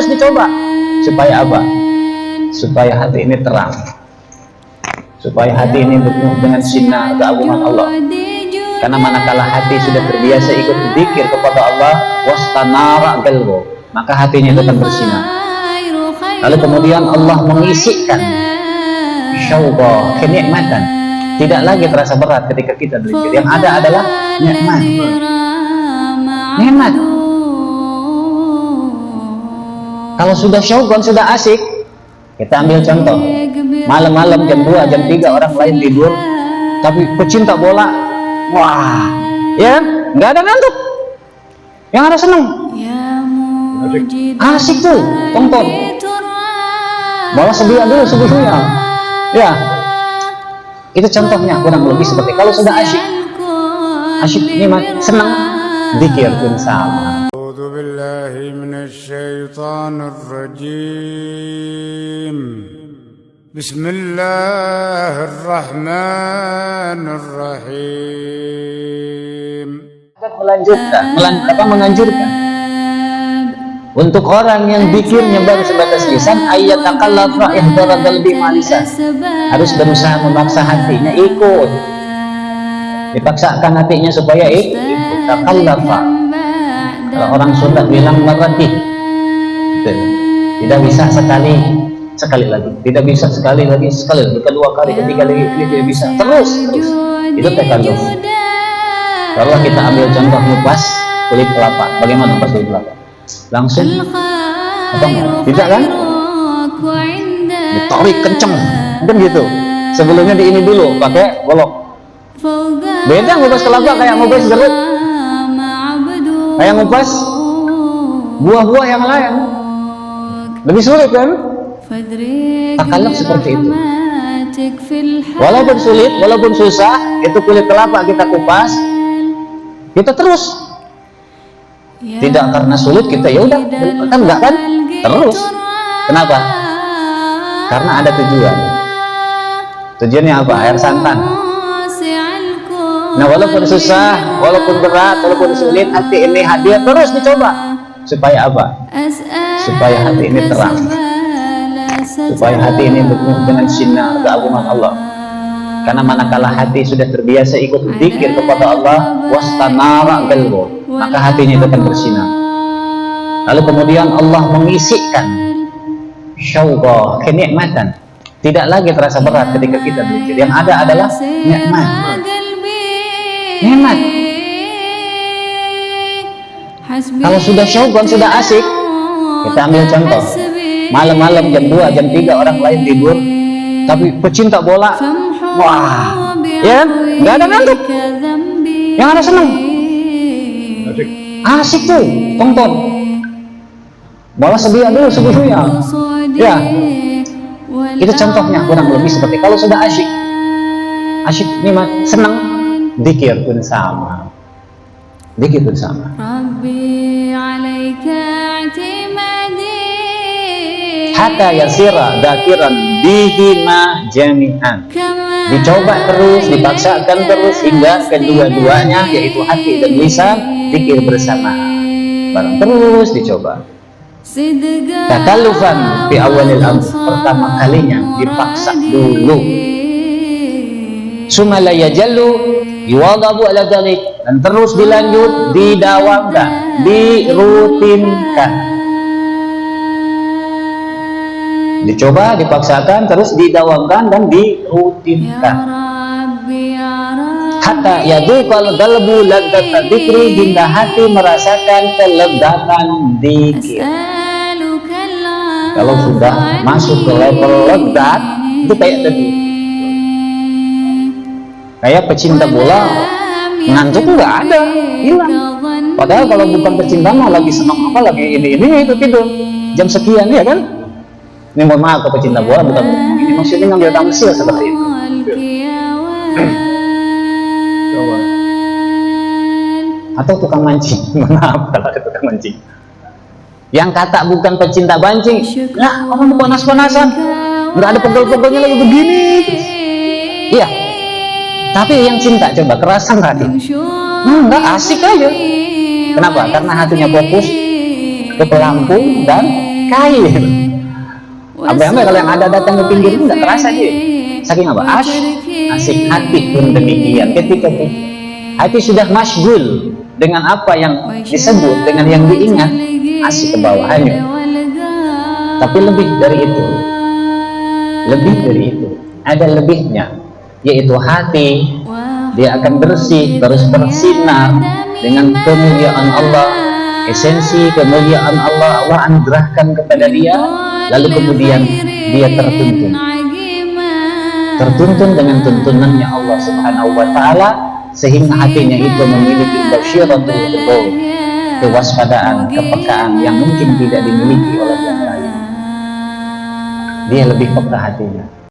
terus dicoba. Supaya apa? Supaya hati ini terang, supaya hati ini penuh dengan sinar keagungan Allah. Karena manakala hati sudah terbiasa ikut berzikir kepada Allah, wastanara qalbu, maka hatinya itu akan bersinar. Lalu kemudian Allah mengisikan syauqa, kenikmatan. Tidak lagi terasa berat ketika kita berzikir. Yang ada adalah nikmat. Nikmat. Kalau sudah syauqan, sudah asik, kita ambil contoh. Malam-malam jam 2, jam 3 orang lain tidur, tapi pecinta bola, wah, ya, nggak ada ngantuk. Yang ada seneng. Asik tuh, tonton. Bola sedia dulu subuhnya. Ya. Itu contohnya kurang lebih seperti kalau sudah asyik nikmat, senang, zikir pun sama. A'udzu billahi minasyaitonir rajim. Bismillahirrahmanirrahim. Menganjurkan untuk orang yang zikirnya baru sebatas lisan, ayat takallafa ihdarat qalbi malisan, harus berusaha memaksa hatinya ikut, dipaksakan hatinya supaya ikut takallafa. Kalau orang Sunda bilang meratih, tidak bisa sekali lagi, tidak bisa sekali lagi, kedua kali, ketiga lagi, tidak bisa, terus. Itu takalluf. Kalau kita ambil contoh ngupas kulit kelapa, bagaimana ngupas kulit kelapa? Langsung apa enggak? Tidak kan? Ditarik kenceng kan gitu. Sebelumnya di ini dulu pakai golok. Beda ngupas kelapa kayak ngupas jeruk, kayak ngupas buah-buah yang lain, lebih sulit kan? Takalluf seperti itu. Walaupun sulit, walaupun susah, itu kulit kelapa kita kupas, kita terus. Tidak karena sulit kita ya udah kan, enggak kan, terus. Kenapa? Karena ada tujuan. Tujuannya apa? Air santan. Nah, walaupun susah, walaupun berat, walaupun sulit, hati ini hadir terus dicoba. Supaya apa? Supaya hati ini terang, supaya hati ini penuh dengan sinar keagungan Allah. Karena manakala hati sudah terbiasa ikut zikir kepada Allah, wastanara qalbu, maka hatinya itu akan bersinar. Lalu kemudian Allah mengisikan syauqa, kenikmatan. Tidak lagi terasa berat ketika kita berzikir. Yang ada adalah nikmat. Nikmat. Kalau sudah syauqan, sudah asik, kita ambil contoh. Malam-malam jam 2, jam 3 orang lain tidur, tapi pecinta bola, wah, ya, nggak ada ngantuk. Yang ada seneng. Asik tuh, tonton. Bola sedia dulu subuhnya. Ya. Itu contohnya kurang lebih seperti kalau sudah asyik nikmat, senang, zikir pun sama. Zikir pun sama. Hatta yasira dzakiran bihima jami'an. Dicoba terus, dipaksakan terus hingga kedua-duanya, yaitu hati dan lisan, zikir bersama. Barang terus dicoba. Takallufan fi awalil amr, pertama kalinya dipaksa dulu. Sumala yajallu yuwadabu ala dzalik, dan terus dilanjut, didawamkan, dirutinkan. Dicoba, dipaksakan, terus didawamkan dan dirutinkan. Hatta yadhuqal qalbu ladzata dzikri, hingga hati merasakan kelezatan zikir. Kalau sudah masuk ke level lezat, itu kayak tadi, kayak pecinta bola, ngantuk nggak ada, hilang. Padahal kalau bukan pecinta mah lagi senang apa, lagi ini itu tidur jam sekian, ya kan? Ini mohon maaf ke pecinta bola, bukan ini maksudnya ngambil tamsil seperti itu. Atau tukang mancing, maaf kalau ada tukang mancing yang kata bukan pecinta mancing, nah orang panas-panasan, nggak ada pegel-pegelnya lagi begini. Iya, tapi yang cinta coba kerasan hati, nggak asik aja. Kenapa? Karena hatinya fokus ke pelampung dan kain. Sampai kalau yang ada datang ke pinggir itu nggak terasa dia. Saking apa? Asik hati pun demikian. Ketika hati sudah masyghul dengan apa yang disebut, dengan yang diingat, asik ke bawahnya. Tapi lebih dari itu, ada lebihnya, yaitu hati dia akan bersih, terus bersinar dengan kemuliaan Allah, esensi kemuliaan Allah anugerahkan kepada dia, lalu kemudian dia tertuntun dengan tuntunannya Allah Subhanahu wa taala, sehingga hatinya itu memiliki basyiratul qulub, kewaspadaan, kepekaan yang mungkin tidak dimiliki oleh yang lain. Dia lebih peka hatinya.